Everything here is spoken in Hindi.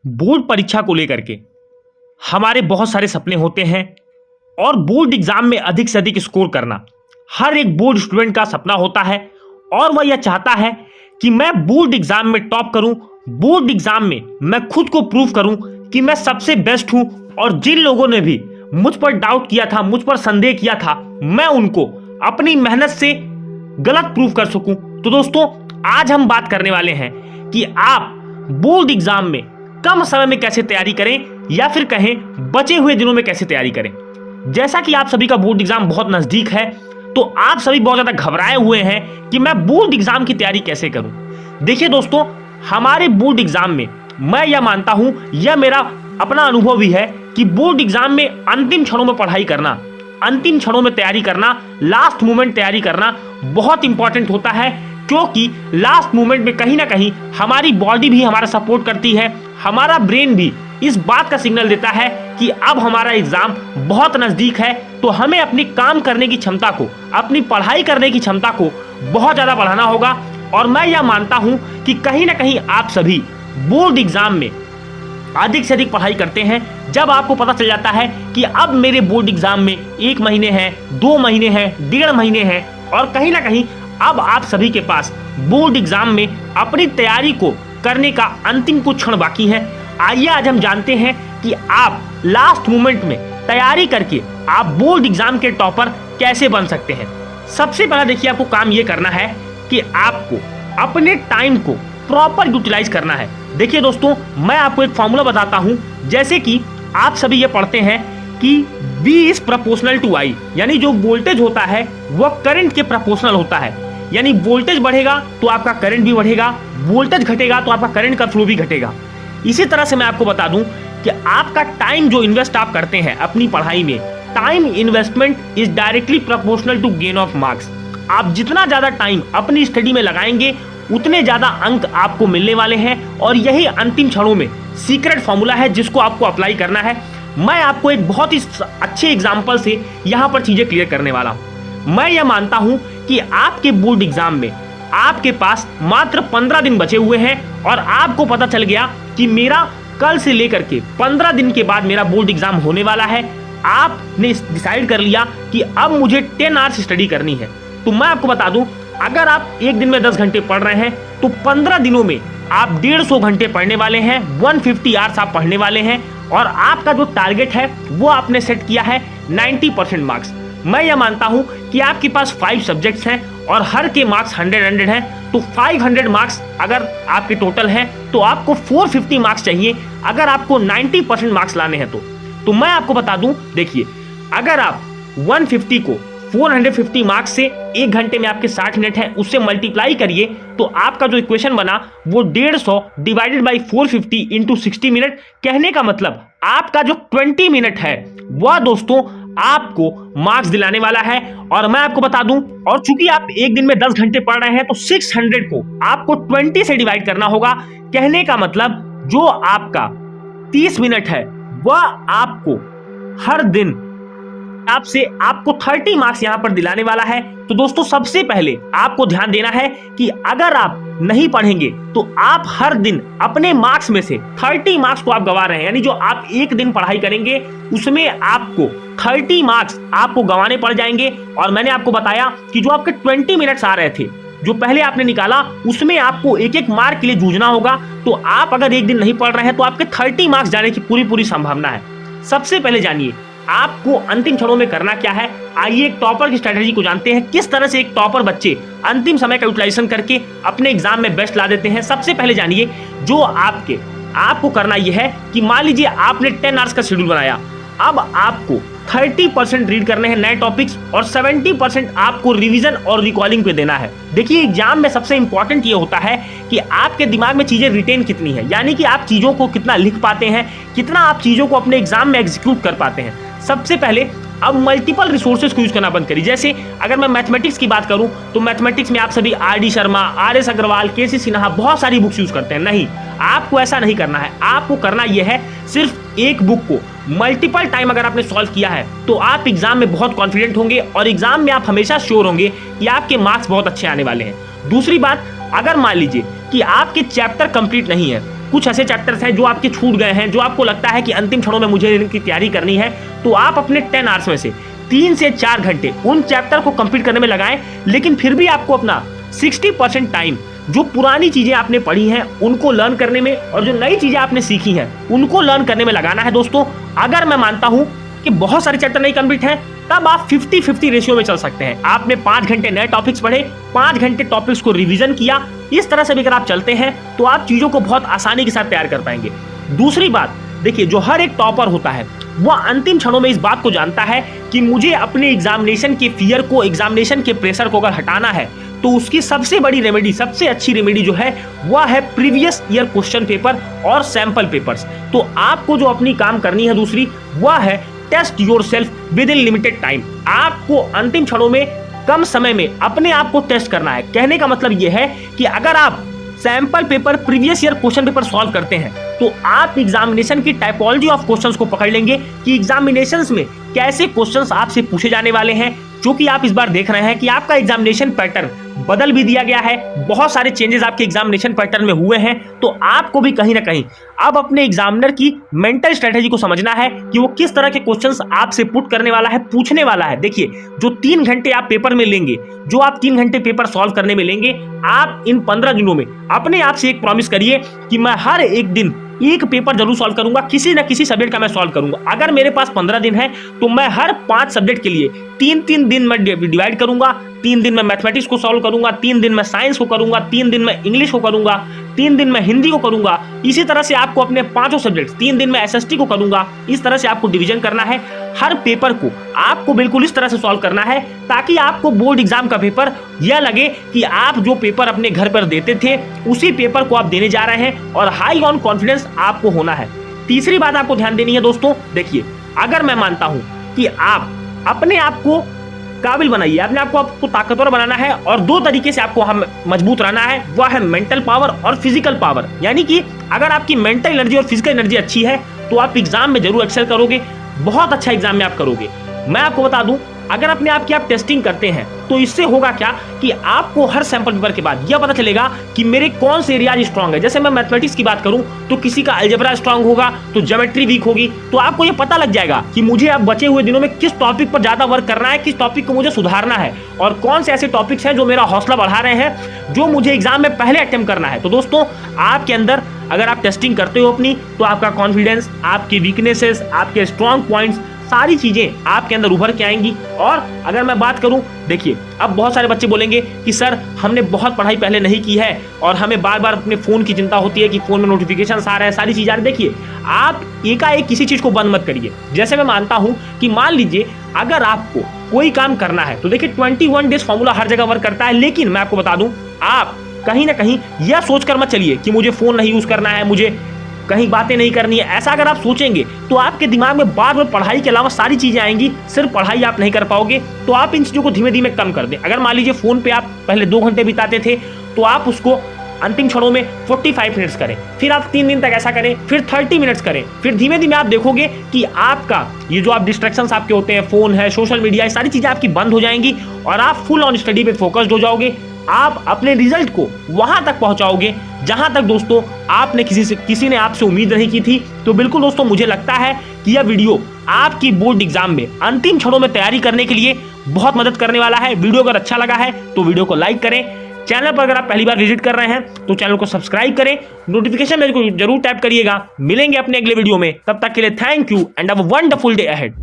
बोर्ड परीक्षा को लेकर के हमारे बहुत सारे सपने होते हैं और बोर्ड एग्जाम में अधिक से अधिक स्कोर करना हर एक बोर्ड स्टूडेंट का सपना होता है और वह यह चाहता है कि मैं बोर्ड एग्जाम में टॉप करूं, बोर्ड एग्जाम में मैं खुद को प्रूव करूं कि मैं सबसे बेस्ट हूं। और जिन लोगों ने भी मुझ पर डाउट किया था, मुझ पर संदेह किया था, मैं उनको अपनी मेहनत से गलत प्रूव कर सकूं। तो दोस्तों, आज हम बात करने वाले हैं कि आप बोर्ड एग्जाम में कम समय में कैसे तैयारी करें या फिर कहें बचे हुए दिनों में कैसे तैयारी करें। जैसा कि आप सभी का बोर्ड एग्जाम बहुत नजदीक है तो आप सभी बहुत ज्यादा घबराए हुए हैं कि मैं बोर्ड एग्जाम की तैयारी कैसे करूं। देखिए दोस्तों, हमारे बोर्ड एग्जाम में मैं यह मानता हूं, यह मेरा अपना अनुभव भी है कि बोर्ड एग्जाम में अंतिम क्षणों में पढ़ाई करना, अंतिम क्षणों में तैयारी करना, लास्ट मोमेंट तैयारी करना बहुत इंपॉर्टेंट होता है। क्योंकि लास्ट मोमेंट में कहीं ना कहीं हमारी बॉडी भी हमारा सपोर्ट करती है, हमारा ब्रेन भी इस बात का सिग्नल देता है कि अब हमारा एग्जाम बहुत नजदीक है। तो हमें अपनी काम करने की क्षमता को, अपनी पढ़ाई करने की क्षमता को बहुत ज्यादा बढ़ाना होगा। और मैं यह मानता हूं कि कहीं ना कहीं आप सभी बोर्ड एग्जाम में अधिक से अधिक पढ़ाई करते हैं जब आपको पता चल जाता है कि अब मेरे बोर्ड एग्जाम में 1 महीने हैं, 2 महीने हैं, 1.5 महीने हैं और कहीं ना कहीं अब आप सभी के पास बोर्ड एग्जाम में अपनी तैयारी को करने का अंतिम कुछ क्षण बाकी है। आइए आज हम जानते हैं कि आप लास्ट मोमेंट में तैयारी करके आप बोर्ड एग्जाम के टॉपर कैसे बन सकते हैं। सबसे पहला देखिए, आपको काम ये करना है कि आपको अपने टाइम को प्रॉपर यूटिलाइज करना है। देखिए दोस्तों, मैं आपको एक फॉर्मूला बताता हूं। जैसे कि आप सभी ये पढ़ते हैं कि V is proportional to I, यानी जो वोल्टेज होता है वह करंट के प्रोपोर्शनल होता है। यानी वोल्टेज बढ़ेगा तो आपका करंट भी बढ़ेगा, वोल्टेज घटेगा तो आपका करंट का फ्लो भी घटेगा। इसी तरह से मैं आपको बता दूं कि आपका टाइम जो इन्वेस्ट आप करते हैं अपनी पढ़ाई में, time investment is directly proportional to gain of marks. आप जितना ज्यादा टाइम अपनी स्टडी में लगाएंगे उतने ज्यादा अंक आपको मिलने वाले हैं। और यही अंतिम क्षणों में सीक्रेट फॉर्मूला है जिसको आपको अप्लाई करना है। मैं आपको एक बहुत ही अच्छे एग्जाम्पल से यहाँ पर चीजें क्लियर करने वाला हूँ। मैं यह मानता हूँ कि आपके बोर्ड एग्जाम में आपके पास मात्र 15 दिन बचे हुए हैं और आपको पता चल गया कि मेरा कल से लेकर के 15 दिन के बाद मेरा बोर्ड एग्जाम होने वाला है। आपने डिसाइड कर लिया कि अब मुझे 10 आवर्स स्टडी करनी है। तो मैं आपको बता दूं, अगर आप एक दिन में 10 घंटे पढ़ रहे हैं तो 15 दिनों में आप 150 घंटे पढ़ने वाले हैं, 150 आवर्स आप पढ़ने वाले हैं। और आपका जो टारगेट है वो आपने सेट किया है 90% मार्क्स। मैं यह मानता हूं कि आपके पास 5 सब्जेक्ट्स हैं और हर के मार्क्स 100 हैं। तो 500 मार्क्स अगर आपके टोटल हैं तो आपको 450 मार्क्स चाहिए अगर आपको 90% मार्क्स लाने हैं। तो मैं आपको बता दूं, देखिए, अगर आप 150 को 450 मार्क्स से 1 घंटे में आपके 60 मिनट है उससे मल्टीप्लाई करिए तो आपका जो इक्वेशन बना वो 150 डिवाइडेड बाई 450 इंटू 60 मिनट। कहने का मतलब आपका जो 20 मिनट है वह दोस्तों आपको मार्क्स दिलाने वाला है। और मैं आपको बता दूं, और चूंकि आप एक दिन में 10 घंटे पढ़ रहे हैं तो 600 को आपको 20 से डिवाइड करना होगा। कहने का मतलब जो आपका 30 मिनट है वह आपको हर दिन आपको 30 मार्क्स यहां पर दिलाने वाला है। तो दोस्तों, सबसे पहले आपको ध्यान देना है कि अगर आप नहीं पढ़ेंगे तो आप हर दिन अपने मार्क्स में से 30 मार्क्स को आप गंवा रहे हैं। यानी जो आप एक दिन पढ़ाई करेंगे उसमें आपको 30 मार्क्स आपको गंवाने पड़ जाएंगे। और मैंने आपको बताया कि जो आपके 20 मिनट्स आ रहे थे जो पहले आपने निकाला उसमें आपको एक एक मार्क के लिए जूझना होगा। तो आप अगर एक दिन नहीं पढ़ रहे हैं तो आपके 30 मार्क्स जाने की पूरी संभावना है। सबसे पहले जानिए आपको अंतिम क्षणों में करना क्या है। आइए एक टॉपर की स्ट्रेटेजी को जानते हैं, किस तरह से एक टॉपर बच्चे अंतिम समय का यूटिलाइजेशन करके अपने एग्जाम में बेस्ट ला देते हैं। सबसे पहले जानिए, जो आपको करना यह है कि मान लीजिए आपने 10 आवर्स का शेड्यूल बनाया। अब आपको 30% रीड करने हैं नए टॉपिक्स और 70% आपको रिवीजन और रिकॉलिंग पे देना है। देखिए, एग्जाम में सबसे इंपॉर्टेंट ये होता है कि आपके दिमाग में चीजें रिटेन कितनी है, यानी कि आप चीजों को कितना लिख पाते हैं, कितना आप चीजों को अपने एग्जाम में एग्जीक्यूट कर पाते हैं। सबसे पहले अब मल्टीपल रिसोर्सेज को यूज करना बंद करिए। जैसे अगर मैं मैथमेटिक्स की बात करूं तो मैथमेटिक्स में आप सभी RD Sharma, RS Agarwal, KC Sinha बहुत सारी बुक्स यूज करते हैं। नहीं, आपको ऐसा नहीं करना है। आपको करना यह है, सिर्फ एक बुक को मल्टीपल टाइम अगर आपने सॉल्व किया है तो आप एग्जाम में बहुत कॉन्फिडेंट होंगे और एग्जाम में आप हमेशा श्योर होंगे कि आपके मार्क्स बहुत अच्छे आने वाले हैं। दूसरी बात, अगर मान लीजिए कि आपके चैप्टर कंप्लीट नहीं है कुछ ऐसे चैप्टर्स हैं जो आपके छूट गए हैं, जो आपको लगता है कि अंतिम क्षणों में मुझे इनकी तैयारी करनी है, तो आप अपने 10 आवर्स में से 3 से 4 घंटे उन चैप्टर को कंप्लीट करने में लगाएं। लेकिन फिर भी आपको अपना 60% टाइम जो पुरानी चीजें आपने पढ़ी हैं उनको लर्न करने में और जो नई चीजें आपने सीखी हैं उनको लर्न करने में लगाना है। दोस्तों, अगर मैं मानता हूं कि बहुत सारे चैप्टर नहीं कंप्लीट हैं, तब आप 50-50 रेशियो में चल सकते हैं। आपने 5 घंटे नए टॉपिक्स पढ़े, 5 घंटे टॉपिक्स को रिवीजन किया, इस तरह से भी अगर आप चलते हैं तो आप चीजों को बहुत आसानी के साथ तैयार कर पाएंगे। दूसरी बात, देखिए, जो हर एक टॉपर होता है वह अंतिम क्षणों में इस बात को जानता है कि मुझे अपने एग्जामिनेशन के फियर को, एग्जामिनेशन के प्रेशर को अगर हटाना है तो उसकी सबसे बड़ी रेमेडी, सबसे अच्छी रेमेडी जो है वह है प्रीवियस ईयर क्वेश्चन पेपर और सैंपल पेपर्स। तो आपको जो अपनी काम करनी है दूसरी, वह है test yourself within limited time. आपको अंतिम क्षणों में कम समय में अपने आप को टेस्ट करना है। कहने का मतलब यह है कि अगर आप sample paper, previous year question paper solve करते हैं तो आप एग्जामिनेशन की टाइपोलॉजी ऑफ क्वेश्चंस को पकड़ लेंगे कि एग्जामिनेशंस में कैसे क्वेश्चंस आपसे पूछे जाने वाले हैं। जो कि आप इस बार देख रहे हैं कि आपका एग्जामिनेशन पैटर्न बदल भी दिया गया है, बहुत सारे चेंजेस आपके एग्जामिनेशन पैटर्न में हुए हैं। तो आपको भी कहीं ना कहीं अब अपने एग्जामिनर की मेंटल स्ट्रेटेजी को समझना है कि वो किस तरह के क्वेश्चंस आपसे पुट करने वाला है, पूछने वाला है। देखिए, जो 3 घंटे आप पेपर में लेंगे, जो आप 3 घंटे पेपर सॉल्व करने में लेंगे, आप इन 15 दिनों में अपने आप से एक प्रॉमिस करिए कि मैं हर एक दिन एक पेपर जरूर सॉल्व करूंगा, किसी ना किसी सब्जेक्ट का मैं सॉल्व करूंगा। अगर मेरे पास 15 दिन है तो मैं हर 5 सब्जेक्ट के लिए 3-3 दिन में डिवाइड करूंगा। 3 दिन में मैथमेटिक्स को सॉल्व करूंगा, 3 दिन में साइंस को करूंगा, 3 दिन में इंग्लिश को करूंगा, 3 दिन में हिंदी को करूंगा। इसी तरह से आपको अपने 5 सब्जेक्ट 3 दिन में एसएसटी को करूंगा। इस तरह से आपको डिवीजन करना है। हर पेपर को आपको बिल्कुल इस तरह से सॉल्व करना है ताकि आपको बोर्ड एग्जाम का पेपर यह लगे कि आप जो पेपर अपने घर पर देते थे उसी पेपर को आप देने जा रहे हैं और हाई ऑन कॉन्फिडेंस आपको होना है। तीसरी बात आपको ध्यान देनी है दोस्तों, देखिए, अगर मैं मानता हूं कि आप अपने आप को काबिल बनाइए, अपने आप को आपको ताकतवर बनाना है और 2 तरीके से आपको हम मजबूत रहना है, वह है मेंटल पावर और फिजिकल पावर। यानी कि अगर आपकी मेंटल एनर्जी और फिजिकल एनर्जी अच्छी है तो आप एग्जाम में जरूर एक्सेल करोगे, बहुत अच्छा एग्जाम में आप करोगे। मैं आपको बता दूं, अगर अपने आप की आप टेस्टिंग करते हैं तो इससे होगा क्या कि आपको हर सैंपल पेपर के बाद यह पता चलेगा कि मेरे कौन से एरियाज स्ट्रांग है। जैसे मैं मैथमेटिक्स की बात करूं तो किसी का अलजेब्रा स्ट्रांग होगा तो ज्योमेट्री वीक होगी, तो आपको यह पता लग जाएगा कि मुझे अब बचे हुए दिनों में किस टॉपिक पर ज्यादा वर्क करना है, किस टॉपिक को मुझे सुधारना है और कौन से ऐसे टॉपिक्स हैं जो मेरा हौसला बढ़ा रहे हैं, जो मुझे एग्जाम में पहले अटेम्प्ट करना है। तो दोस्तों, आपके अंदर अगर आप टेस्टिंग करते हो अपनी, तो आपका कॉन्फिडेंस, आपकी वीकनेसेस, आपके स्ट्रॉन्ग पॉइंट्स, सारी चीजें आपके अंदर उभर के आएंगी। और अगर मैं बात करूं, देखिए, अब बहुत सारे बच्चे बोलेंगे कि सर हमने बहुत पढ़ाई पहले नहीं की है और हमें बार बार अपने फोन की चिंता होती है कि फोन में नोटिफिकेशंस आ रहे हैं, सारी चीजें आ रही। देखिए, आप एकाएक किसी चीज को बंद मत करिए। जैसे मैं मानता हूं कि मान लीजिए अगर आपको कोई काम करना है तो देखिए 21 डेज फॉर्मूला हर जगह वर्क करता है, लेकिन मैं आपको बता दूं, आप कहीं ना कहीं यह सोचकर मत चलिए कि मुझे फोन नहीं यूज करना है, मुझे कहीं बातें नहीं करनी है। ऐसा अगर आप सोचेंगे तो आपके दिमाग में बार बार पढ़ाई के अलावा सारी चीजें आएंगी, सिर्फ पढ़ाई आप नहीं कर पाओगे। तो आप इन चीजों को धीमे धीमे कम कर दें। अगर मान लीजिए फोन पे आप पहले 2 घंटे बिताते थे तो आप उसको अंतिम क्षणों में 45 मिनट्स करें, फिर आप 3 दिन तक ऐसा करें, फिर 30 मिनट्स करें, फिर धीमे धीमे आप देखोगे कि आपका ये जो आप डिस्ट्रैक्शंस आपके होते हैं, फोन है, सोशल मीडिया, ये सारी चीजें आपकी बंद हो जाएंगी और आप फुल ऑन स्टडी पे फोकस्ड हो जाओगे। आप अपने रिजल्ट को वहां तक पहुंचाओगे जहां तक दोस्तों आपने किसी ने आपसे उम्मीद नहीं की थी। तो बिल्कुल दोस्तों, मुझे लगता है कि यह वीडियो आपकी बोर्ड एग्जाम में अंतिम क्षणों में तैयारी करने के लिए बहुत मदद करने वाला है। वीडियो अगर अच्छा लगा है तो वीडियो को लाइक करें। चैनल पर अगर आप पहली बार विजिट कर रहे हैं तो चैनल को सब्सक्राइब करें, नोटिफिकेशन बेल को जरूर टैप करिएगा। मिलेंगे अपने अगले वीडियो में, तब तक के लिए thank you and have a wonderful day ahead.